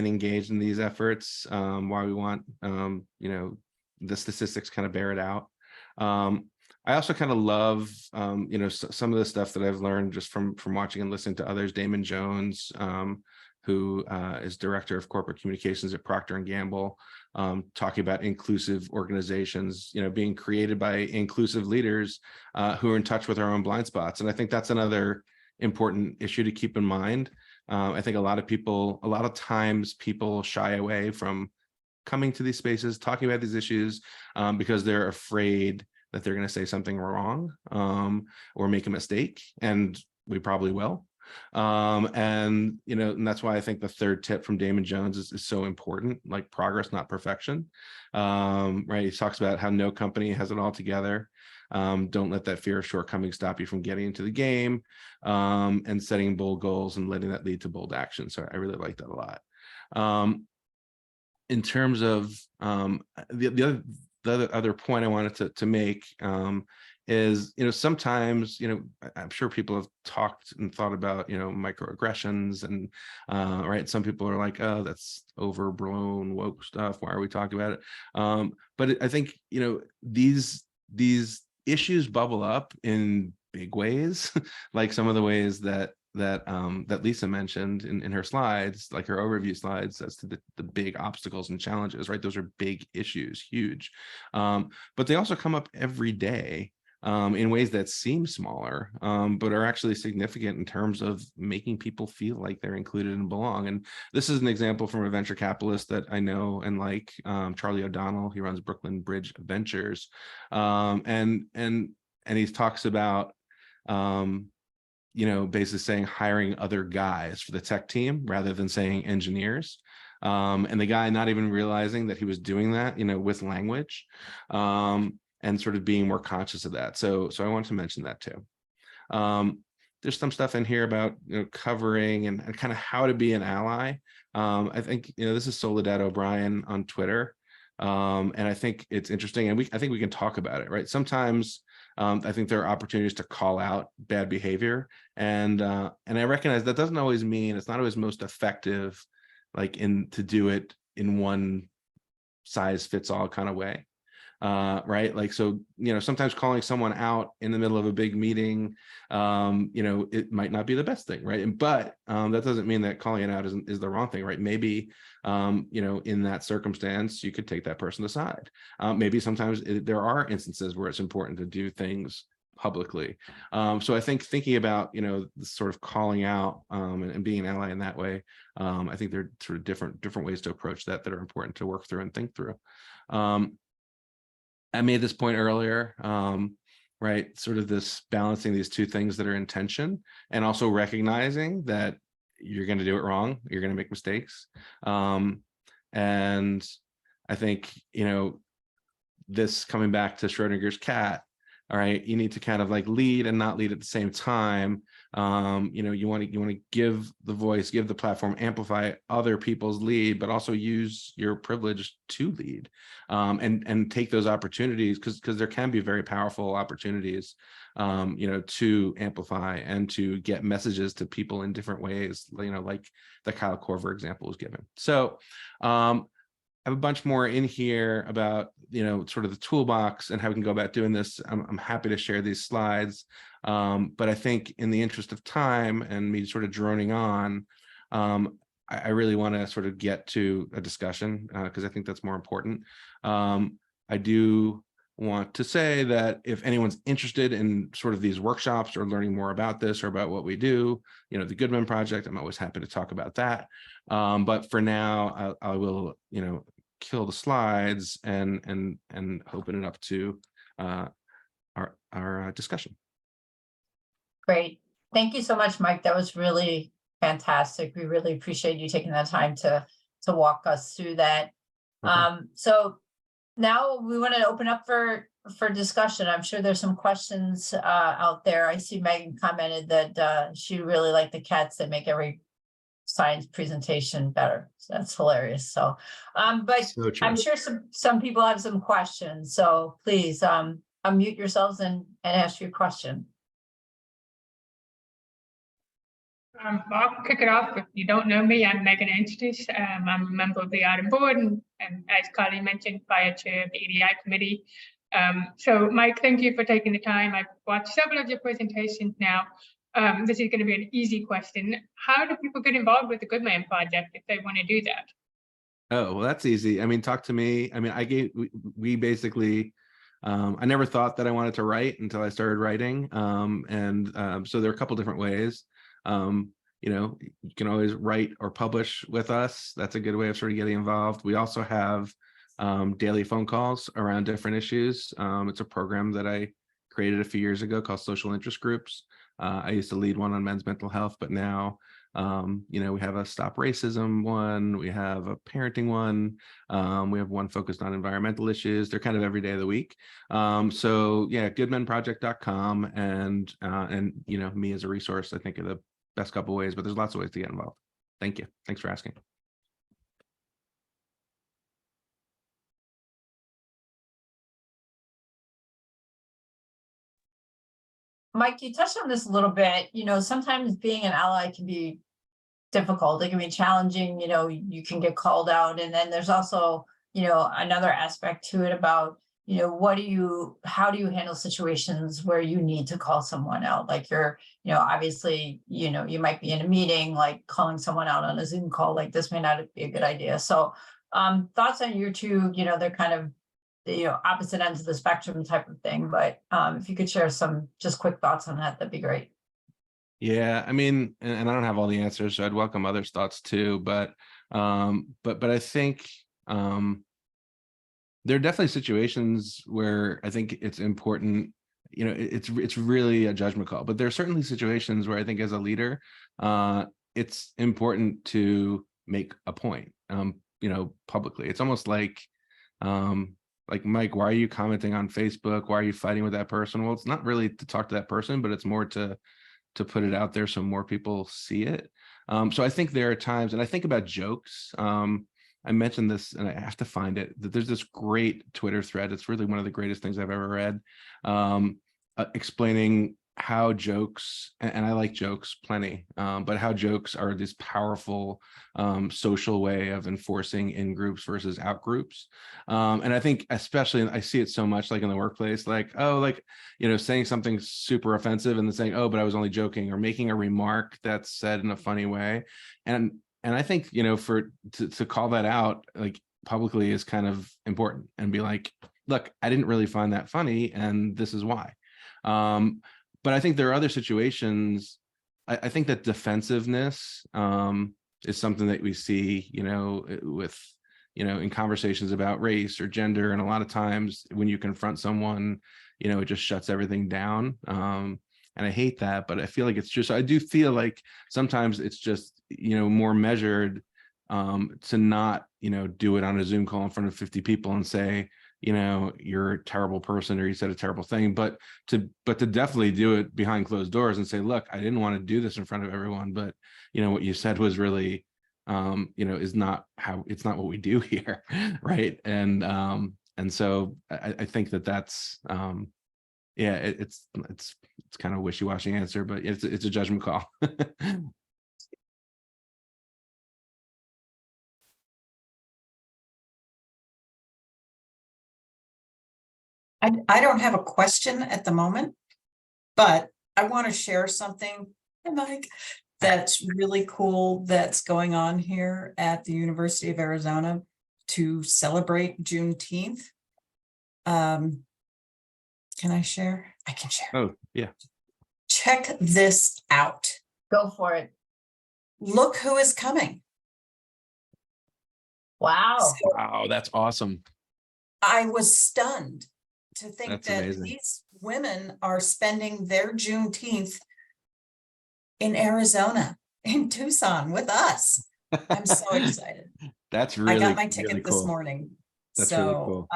engaged in these efforts, why we want the statistics kind of bear it out. I also kind of love, some of the stuff that I've learned just from watching and listening to others. Damon Jones, who is director of corporate communications at Procter & Gamble, talking about inclusive organizations, being created by inclusive leaders who are in touch with our own blind spots. And I think that's another important issue to keep in mind. I think a lot of times people shy away from coming to these spaces, talking about these issues, because they're afraid that they're going to say something wrong, or make a mistake, and we probably will. And that's why I think the third tip from Damon Jones is so important, like progress, not perfection. Right? He talks about how no company has it all together. Don't let that fear of shortcoming stop you from getting into the game, and setting bold goals and letting that lead to bold action. So I really like that a lot. In terms of the other point I wanted to make is, sometimes, I'm sure people have talked and thought about, microaggressions, and right. Some people are like, oh, that's overblown woke stuff. Why are we talking about it? But I think, these issues bubble up in big ways, like some of the ways that Lisa mentioned in her slides, like her overview slides, as to the big obstacles and challenges, right? Those are big issues, huge. But they also come up every day in ways that seem smaller, but are actually significant in terms of making people feel like they're included and belong. And this is an example from a venture capitalist that I know and like, Charlie O'Donnell. He runs Brooklyn Bridge Ventures, and he talks about, basically saying hiring other guys for the tech team rather than saying engineers. And the guy not even realizing that he was doing that, with language, and sort of being more conscious of that. So I wanted to mention that too. There's some stuff in here about covering and kind of how to be an ally. I think this is Soledad O'Brien on Twitter, and I think it's interesting, and I think we can talk about it, right? Sometimes I think there are opportunities to call out bad behavior, and I recognize that doesn't always mean it's not always most effective, like to do it in one size fits all kind of way. Right? Like, so, sometimes calling someone out in the middle of a big meeting, it might not be the best thing, right? But that doesn't mean that calling it out is the wrong thing, right? Maybe, in that circumstance, you could take that person aside. Maybe sometimes there are instances where it's important to do things publicly. So I think thinking about, the sort of calling out and being an ally in that way, I think there are sort of different ways to approach that are important to work through and think through. I made this point earlier, right? Sort of this balancing these two things that are in tension, and also recognizing that you're going to do it wrong, you're going to make mistakes. And I think, this coming back to Schrodinger's cat, all right, you need to kind of like lead and not lead at the same time. You want to give the voice, give the platform, amplify other people's lead, but also use your privilege to lead, and take those opportunities, because there can be very powerful opportunities, to amplify and to get messages to people in different ways, like the Kyle Korver example was given. So I have a bunch more in here about, sort of the toolbox and how we can go about doing this. I'm happy to share these slides. But I think in the interest of time and me sort of droning on, I really want to sort of get to a discussion, because I think that's more important. I do want to say that if anyone's interested in sort of these workshops or learning more about this or about what we do, the Goodman Project, I'm always happy to talk about that. But for now, I will, kill the slides and open it up to our discussion. Great. Thank you so much, Mike. That was really fantastic. We really appreciate you taking that time to walk us through that. Okay. So now we want to open up for discussion. I'm sure there's some questions out there. I see Megan commented that she really liked the cats that make every science presentation better. So that's hilarious. So, but So true. I'm sure some people have some questions. So please unmute yourselves and ask your question. I'll kick it off. If you don't know me, I'm Megan Anstice. I'm a member of the Item Board, and as Carly mentioned, Fire Chair of the EDI Committee. So Mike, thank you for taking the time. I've watched several of your presentations now. This is going to be an easy question. How do people get involved with the Goodman Project if they want to do that? Oh, well, that's easy. I mean, talk to me. I mean, we basically, I never thought that I wanted to write until I started writing. So there are a couple different ways. You can always write or publish with us. That's a good way of sort of getting involved. We also have daily phone calls around different issues. It's a program that I created a few years ago called Social Interest Groups. I used to lead one on men's mental health, but now, we have a Stop Racism one, we have a parenting one, we have one focused on environmental issues. They're kind of every day of the week. So yeah, goodmenproject.com and me as a resource, I think, are the best couple ways, but there's lots of ways to get involved. Thank you. Thanks for asking. Mike, you touched on this a little bit. Sometimes being an ally can be difficult. It can be challenging. You can get called out. And then there's also, another aspect to it about, how do you handle situations where you need to call someone out? Like obviously, you might be in a meeting, like calling someone out on a Zoom call like this may not be a good idea. So thoughts on your two, they're kind of opposite ends of the spectrum type of thing. But if you could share some just quick thoughts on that, that'd be great. Yeah, I mean, and I don't have all the answers, so I'd welcome others' thoughts too. But I think there are definitely situations where I think it's important. It's really a judgment call. But there are certainly situations where I think as a leader, it's important to make a point. Publicly. It's almost like Mike, why are you commenting on Facebook? Why are you fighting with that person? Well, it's not really to talk to that person, but it's more to put it out there so more people see it. So I think there are times, and I think about jokes. I mentioned this, and I have to find it, that there's this great Twitter thread. It's really one of the greatest things I've ever read, explaining how jokes, and I like jokes plenty, but how jokes are this powerful social way of enforcing in groups versus out groups. And I think especially, I see it so much like in the workplace, saying something super offensive and then saying, oh, but I was only joking, or making a remark that's said in a funny way. And I think, to call that out like publicly is kind of important, and be like, look, I didn't really find that funny, and this is why. But I think there are other situations. I think that defensiveness is something that we see, in conversations about race or gender. And a lot of times when you confront someone, it just shuts everything down. And I hate that, but I feel like it's just, I do feel like sometimes it's just, more measured to not, do it on a Zoom call in front of 50 people and say, you're a terrible person, or you said a terrible thing, but to definitely do it behind closed doors and say, look, I didn't want to do this in front of everyone, but what you said was really, is not it's not what we do here. Right. And so I think that's, it's kind of a wishy-washy answer, but it's a judgment call. I don't have a question at the moment, but I want to share something, Mike, that's really cool that's going on here at the University of Arizona to celebrate Juneteenth. Can I share? I can share. Oh, yeah. Check this out. Go for it. Look who is coming. Wow. Wow, that's awesome. I was stunned to think That's that amazing. these women are spending their Juneteenth in Arizona, in Tucson with us. I'm so excited. That's really, I got my ticket really this cool. morning. That's so really cool.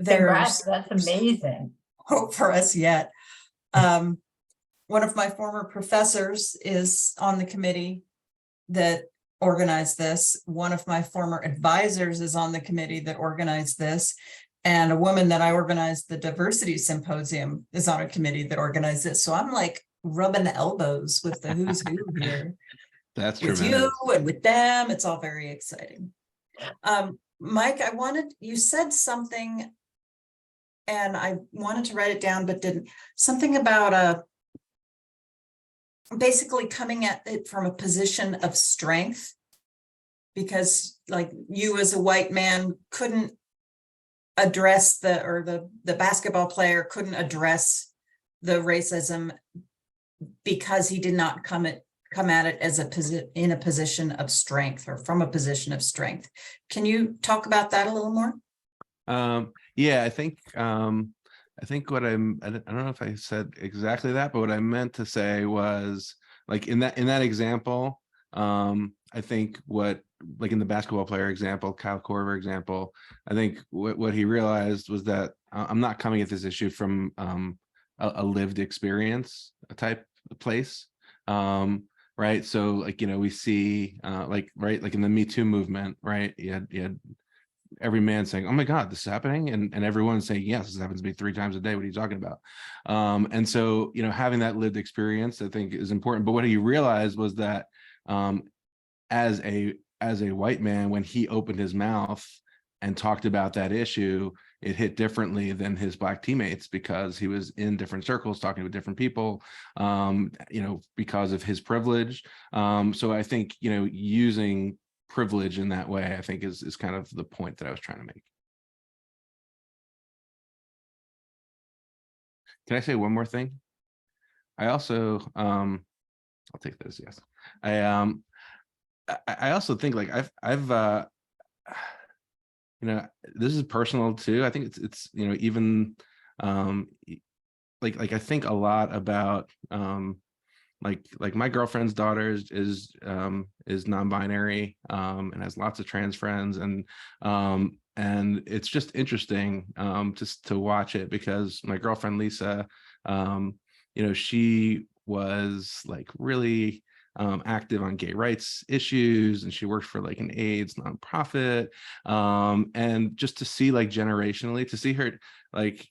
Congrats, that's amazing. Hope for us yet. One of my former professors is on the committee that organized this. One of my former advisors is on the committee that organized this. And a woman that I organized the diversity symposium is on a committee that organized this. So I'm like rubbing elbows with the who's who here. That's with tremendous. you and with them. It's all very exciting. Mike, you said something and I wanted to write it down, but didn't. Something about basically coming at it from a position of strength, because like you as a white man couldn't address the basketball player couldn't address the racism because he did not come at it as in a position of strength, or from a position of strength. Can you talk about that a little more? Yeah, I think what I don't know if I said exactly that, but what I meant to say was, like, in that example, I think like in the basketball player example, Kyle Korver example, I think what he realized was that I'm not coming at this issue from a lived experience type place. Right. So like, we see like in the Me Too movement, right. You had every man saying, oh my God, this is happening. And everyone saying, yes, this happens to me 3 times a day. What are you talking about? And so, having that lived experience, I think, is important. But what he realized was that as a white man, when he opened his mouth and talked about that issue, it hit differently than his Black teammates, because he was in different circles talking with different people, because of his privilege. So I think, using privilege in that way, I think is kind of the point that I was trying to make. Can I say one more thing? I also, I'll take this. Yes, I also think like I've you know, this is personal too. I think it's you know, even like I think a lot about like my girlfriend's daughter is non-binary and has lots of trans friends, and it's just interesting just to watch it, because my girlfriend Lisa, you know, she was like really active on gay rights issues, and she worked for like an AIDS nonprofit, and just to see like generationally, to see her like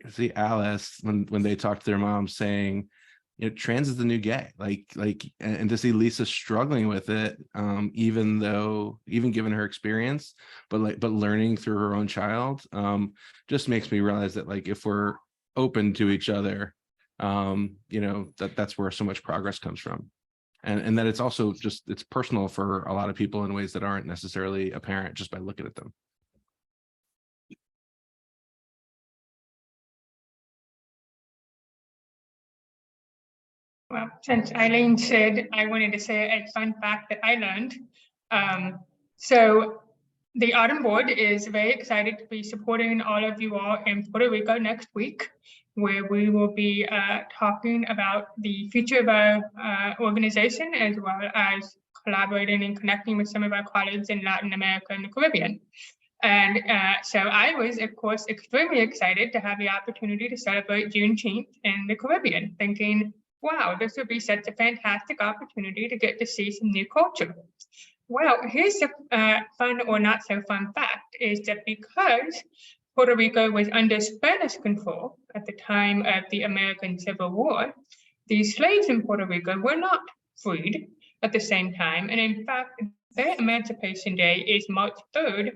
see Alice when they talked to their mom saying, you know, trans is the new gay, and to see Lisa struggling with it, even given her experience, but learning through her own child, just makes me realize that like if we're open to each other, you know, that's where so much progress comes from. And that it's also just, it's personal for a lot of people in ways that aren't necessarily apparent just by looking at them. Well, since Eileen said, I wanted to say a fun fact that I learned. So the Autumn Board is very excited to be supporting all of you all in Puerto Rico next week, where we will be talking about the future of our organization, as well as collaborating and connecting with some of our colleagues in Latin America and the Caribbean. And so I was, of course, extremely excited to have the opportunity to celebrate Juneteenth in the Caribbean, thinking, wow, this would be such a fantastic opportunity to get to see some new culture. Well, here's the fun or not so fun fact, is that because Puerto Rico was under Spanish control at the time of the American Civil War, the slaves in Puerto Rico were not freed at the same time. And in fact, their Emancipation Day is March 3rd,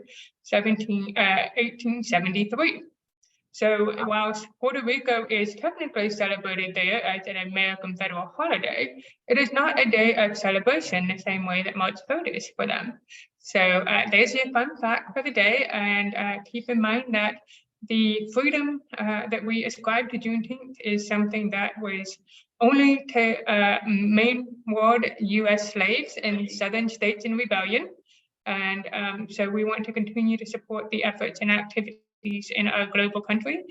1873. So whilst Puerto Rico is technically celebrated there as an American federal holiday, it is not a day of celebration the same way that March 3rd is for them. So there's your fun fact for the day, and keep in mind that the freedom that we ascribe to Juneteenth is something that was only to mainward US slaves in southern states in rebellion. And so we want to continue to support the efforts and activities in our global country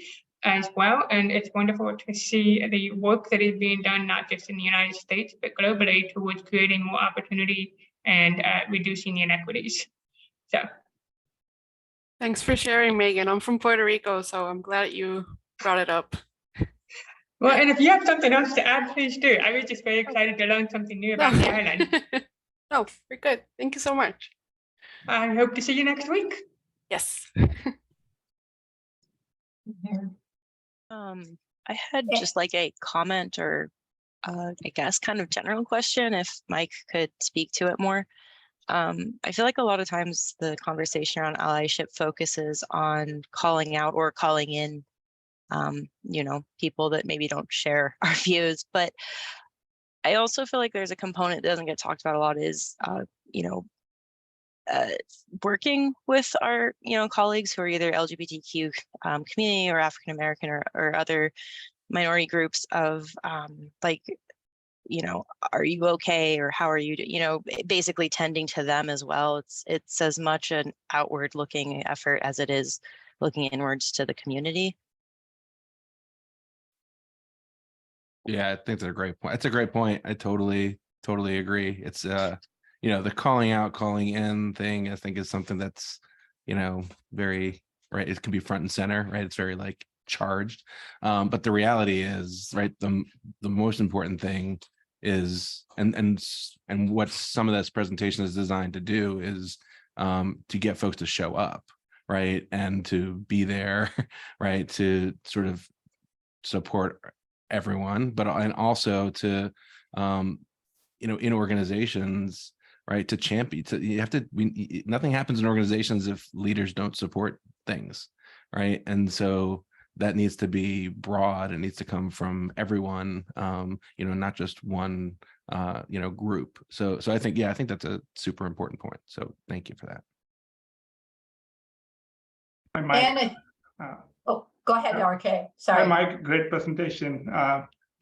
as well. And it's wonderful to see the work that is being done, not just in the United States, but globally, towards creating more opportunity and reducing inequities. So. Thanks for sharing, Megan. I'm from Puerto Rico, so I'm glad you brought it up. Well, and if you have something else to add, please do. I was just very excited to learn something new about the island. No, we're good. Thank you so much. I hope to see you next week. Yes. I had just like a comment, or I guess kind of general question, if Mike could speak to it more. I feel like a lot of times the conversation around allyship focuses on calling out or calling in, you know, people that maybe don't share our views, but I also feel like there's a component that doesn't get talked about a lot, is, you know, working with our, you know, colleagues who are either LGBTQ community or African American or other minority groups, of like, you know, are you okay, or how are you, you know, basically tending to them as well. It's as much an outward looking effort as it is looking inwards to the community. Yeah, I think that's a great point. It's a great point. I totally agree. It's you know, the calling out, calling in thing, I think, is something that's, you know, very right. It can be front and center, right? It's very like charged. But the reality is, right, the most important thing is, and what some of this presentation is designed to do is to get folks to show up, right, and to be there, right, to sort of support everyone, but and also to you know, in organizations, right, to champion, you have to, nothing happens in organizations if leaders don't support things, right? And so that needs to be broad. It needs to come from everyone, you know, not just one you know, group. So I think, yeah, I think that's a super important point. So thank you for that. And Go ahead, RK. Hi, Sorry. Mike. Great presentation.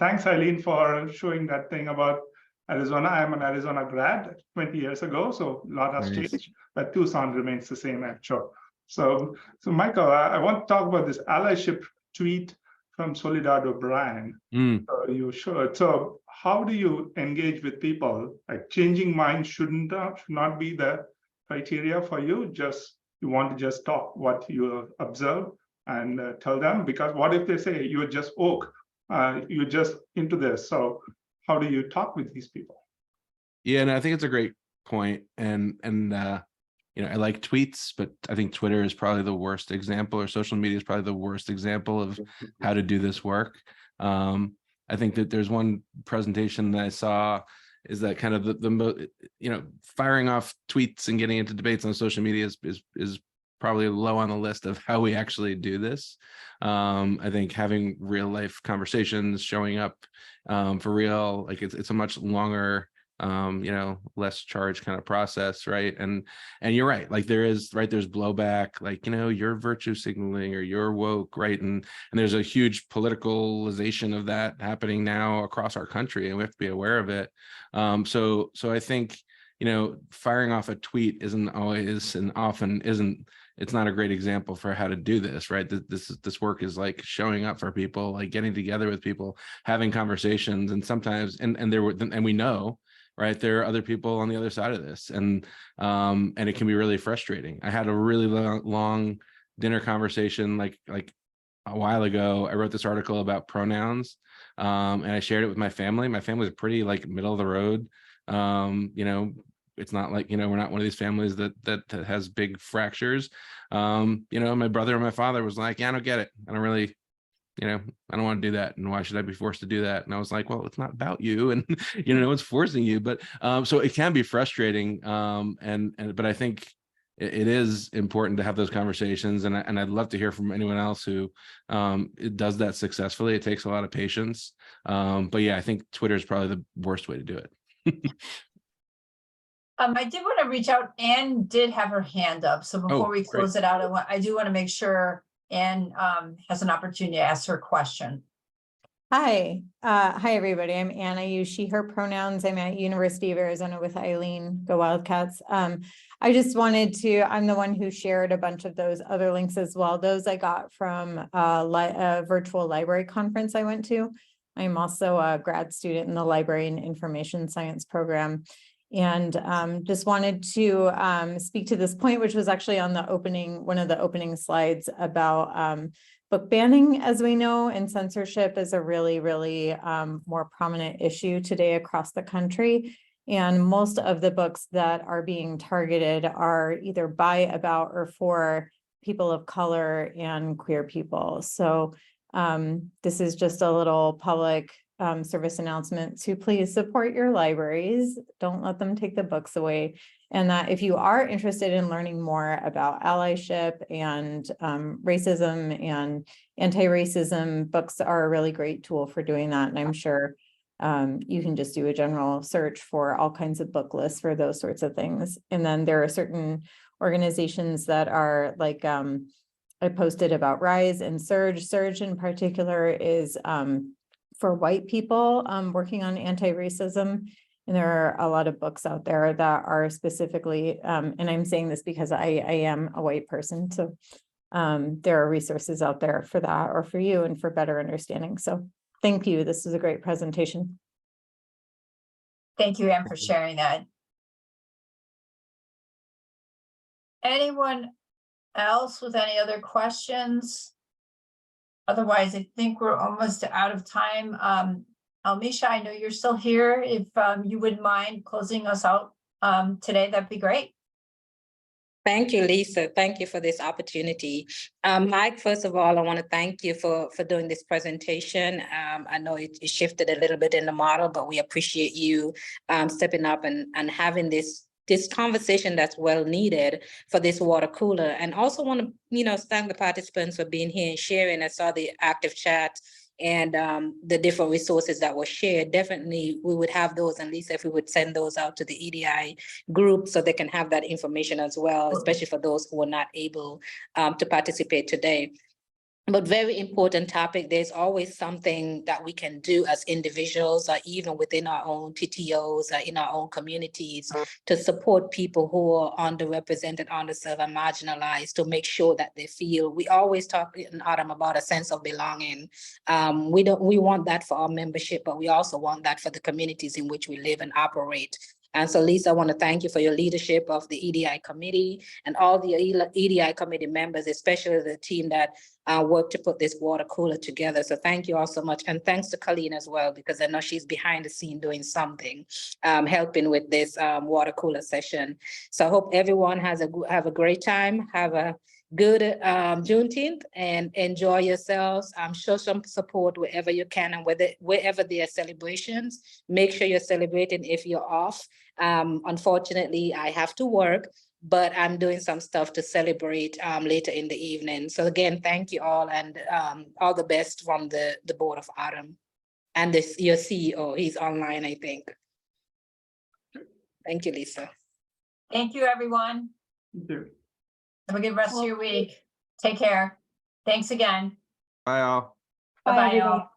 Thanks, Eileen, for showing that thing about Arizona. I'm an Arizona grad 20 years ago, so a lot has Nice. changed, but Tucson remains the same, I'm sure. So Michael, I want to talk about this allyship tweet from Soledad O'Brien. You should. So how do you engage with people? Like changing minds should not be the criteria for you. Just you want to just talk what you observe and tell them, because what if they say you're just woke, you're just into this? So how do you talk with these people? Yeah, and I think it's a great point. And you know, I like tweets, but I think Twitter is probably the worst example, or social media is probably the worst example of how to do this work. I think that there's one presentation that I saw is that kind of the you know, firing off tweets and getting into debates on social media is probably low on the list of how we actually do this. I think having real life conversations, showing up for real, like it's a much longer, you know, less charged kind of process, right? And you're right, like there's blowback, like, you know, you're virtue signaling or you're woke, right? And there's a huge politicalization of that happening now across our country, and we have to be aware of it. So I think, you know, firing off a tweet isn't always and often isn't, it's not a great example for how to do this, right? This work is like showing up for people, like getting together with people, having conversations, and sometimes and we know, right, there are other people on the other side of this, and it can be really frustrating. I had a really long dinner conversation like a while ago. I wrote this article about pronouns, and I shared it with my family. My family's pretty like middle of the road. You know, it's not like, you know, we're not one of these families that has big fractures. You know, my brother and my father was like, yeah, I don't get it. I don't really, you know, I don't want to do that. And why should I be forced to do that? And I was like, well, it's not about you. And, you know, no one's forcing you. But so it can be frustrating. But I think it is important to have those conversations. And I'd love to hear from anyone else who it does that successfully. It takes a lot of patience. But yeah, I think Twitter is probably the worst way to do it. I did want to reach out. Anne did have her hand up. So before we close it out, I do want to make sure Anne has an opportunity to ask her question. Hi, everybody. I'm Anne. I use she, her pronouns. I'm at University of Arizona with Eileen, go Wildcats. I just wanted to, I'm the one who shared a bunch of those other links as well. Those I got from a virtual library conference I went to. I'm also a grad student in the Library and Information Science program. And just wanted to speak to this point, which was actually on the one of the opening slides about book banning, as we know, and censorship is a really, really more prominent issue today across the country. And most of the books that are being targeted are either by, about, or for people of color and queer people. So this is just a little public service announcement to please support your libraries. Don't let them take the books away. And that if you are interested in learning more about allyship and racism and anti-racism, books are a really great tool for doing that. And I'm sure you can just do a general search for all kinds of book lists for those sorts of things. And then there are certain organizations that are like, I posted about Rise and Surge. Surge in particular is for white people working on anti-racism. And there are a lot of books out there that are specifically, and I'm saying this because I am a white person. So there are resources out there for that or for you and for better understanding. So thank you. This was a great presentation. Thank you, Anne, for sharing that. Anyone else with any other questions? Otherwise, I think we're almost out of time. Almisha, I know you're still here. If you wouldn't mind closing us out today, that'd be great. Thank you, Lisa. Thank you for this opportunity. Mike, first of all, I want to thank you for doing this presentation. I know it shifted a little bit in the model, but we appreciate you stepping up and having this conversation that's well needed for this water cooler. And also want to, thank the participants for being here and sharing. I saw the active chat and the different resources that were shared. Definitely, we would have those, and Lisa, if we would send those out to the EDI group so they can have that information as well, especially for those who are not able to participate today. but very important topic. There's always something that we can do as individuals, or even within our own PTOs, or in our own communities, to support people who are underrepresented, underserved, and marginalized, to make sure that they feel. We always talk in Autumn about a sense of belonging. We want that for our membership, but we also want that for the communities in which we live and operate. And so, Lisa, I want to thank you for your leadership of the EDI committee and all the EDI committee members, especially the team that worked to put this water cooler together. So thank you all so much. And thanks to Colleen as well, because I know she's behind the scene doing something, helping with this water cooler session. So I hope everyone have a great time, have a good Juneteenth, and enjoy yourselves. Show some support wherever you can, and wherever there are celebrations, make sure you're celebrating if you're off. Unfortunately, I have to work, but I'm doing some stuff to celebrate later in the evening. So again, thank you all, and all the best from the Board of Autumn and your CEO. He's online, I think. Thank you, Lisa. Thank you, everyone. Thank you. Have a good rest of your week. Take care. Thanks again. Bye all. Bye, Bye-bye, everybody. all.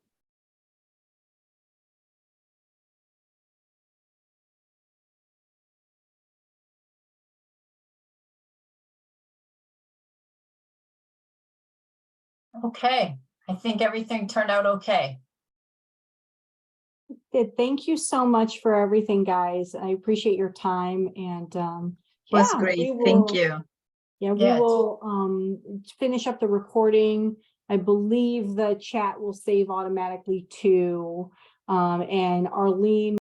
Okay, I think everything turned out okay. Good. Thank you so much for everything, guys. I appreciate your time, and Was yeah, great. we Thank will- you. Yeah, we Yeah, will finish up the recording. I believe the chat will save automatically too. And Arlene